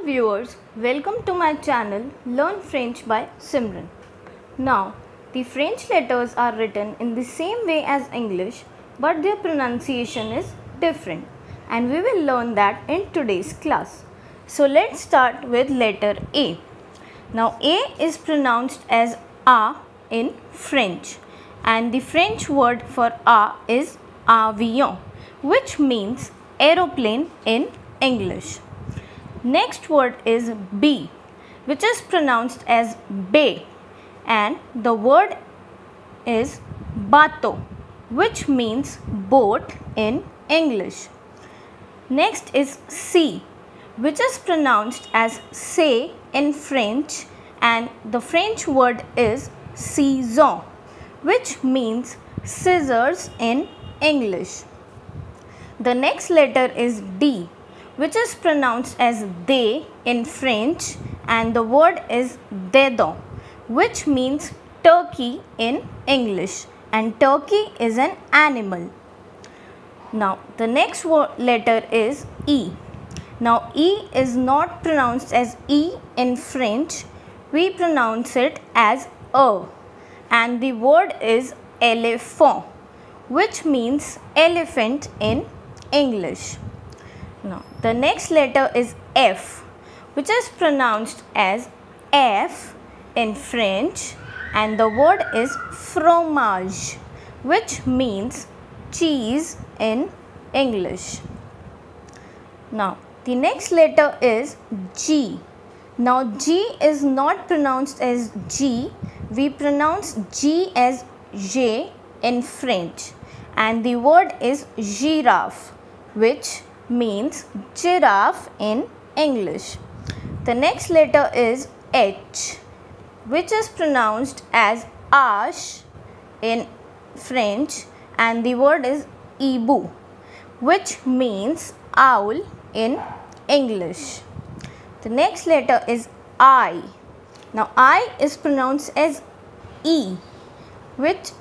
viewers, welcome to my channel Learn French by Simran. Now, the French letters are written in the same way as English, but their pronunciation is different, and we will learn that in today's class. So let's start with letter A. Now A is pronounced as A in French, and the French word for A is avion, which means aeroplane in English. Next word is B, which is pronounced as bay, and the word is bateau, which means boat in English. Next is C, which is pronounced as say in French, and the French word is ciseaux, which means scissors in English. The next letter is D, which is pronounced as they in French, and the word is dedans, which means turkey in English, and turkey is an animal. Now the next letter is E. Now E is not pronounced as E in French, we pronounce it as and the word is éléphant, which means elephant in English. Now the next letter is F, which is pronounced as F in French, and the word is fromage, which means cheese in English. Now the next letter is G. Now G is not pronounced as G, we pronounce G as J in French, and the word is giraffe, which means giraffe in English. The next letter is H, which is pronounced as ash in French, and the word is hibou, which means owl in English. The next letter is I. Now I is pronounced as E,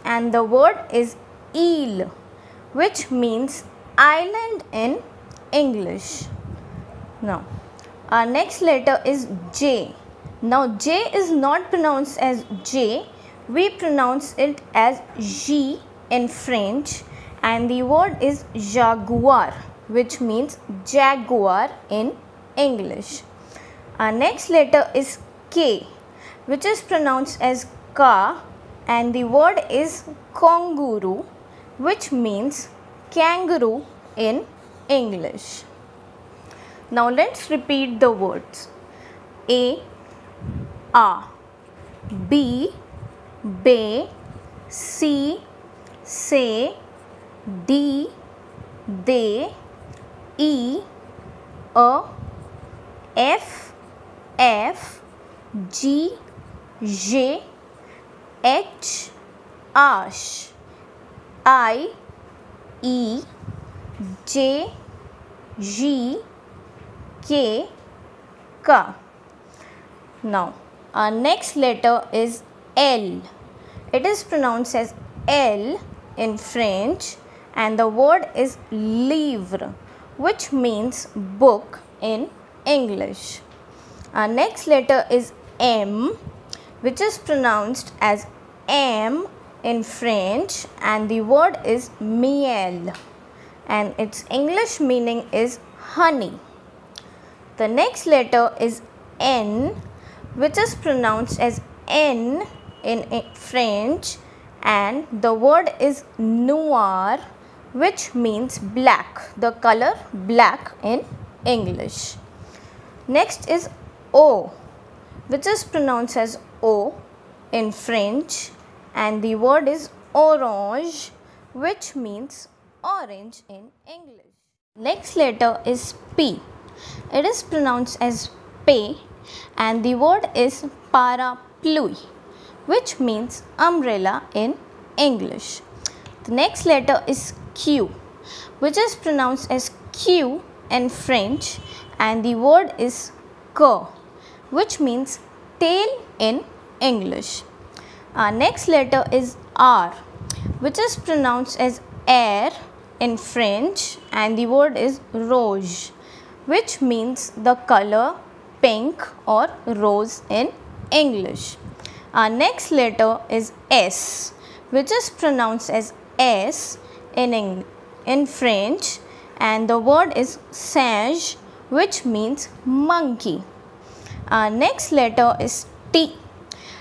and the word is île, which means island in English. Now our next letter is J. Now J is not pronounced as J, we pronounce it as J in French, and the word is jaguar, which means jaguar in English. Our next letter is K, which is pronounced as ka, and the word is kanguru, which means kangaroo in English. Now let's repeat the words. A, B, bay, C, say, D, they, E, F, G, J, H, ash, I, E, J, G, K, ka. Now our next letter is L. It is pronounced as L in French, and the word is livre, which means book in English. Our next letter is M, which is pronounced as M in French, and the word is miel, and its English meaning is honey. The next letter is N, which is pronounced as N in French, and the word is noir, which means black, the color black in English. Next is O, which is pronounced as O in French, and the word is orange, which means orange in English. Next letter is P. It is pronounced as P, and the word is parapluie, which means umbrella in English. The next letter is Q, which is pronounced as Q in French, and the word is queue, which means tail in English. Our next letter is R, which is pronounced as air in French, and the word is rouge, which means the color pink or rose in English. Our next letter is S, which is pronounced as S in French, and the word is singe, which means monkey. Our next letter is T,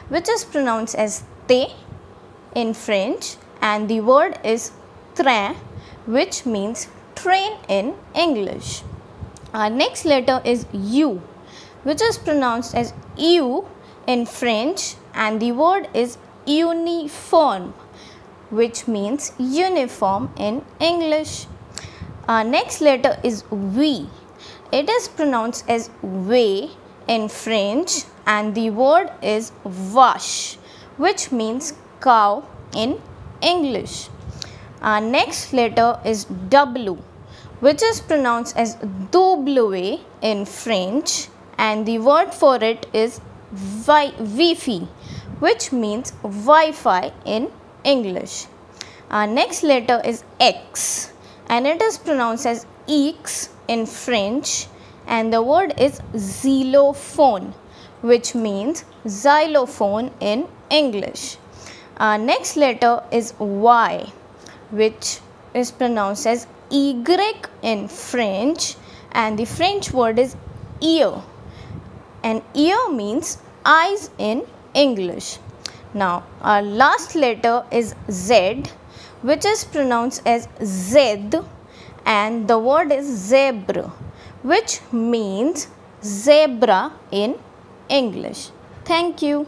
which is pronounced as T in French, and the word is train, which means train in English. Our next letter is U, which is pronounced as U in French, and the word is uniform, which means uniform in English. Our next letter is V. It is pronounced as way in French, and the word is vache, which means cow in English. Our next letter is W, which is pronounced as W in French, and the word for it is Wi-Fi, which means Wi-Fi in English. Our next letter is X, and it is pronounced as X in French, and the word is xylophone, which means xylophone in English. Our next letter is Y, which is pronounced as Y in French, and the French word is ear, and ear means eyes in English. Now our last letter is Z, which is pronounced as Z, and the word is zebra, which means zebra in English. Thank you.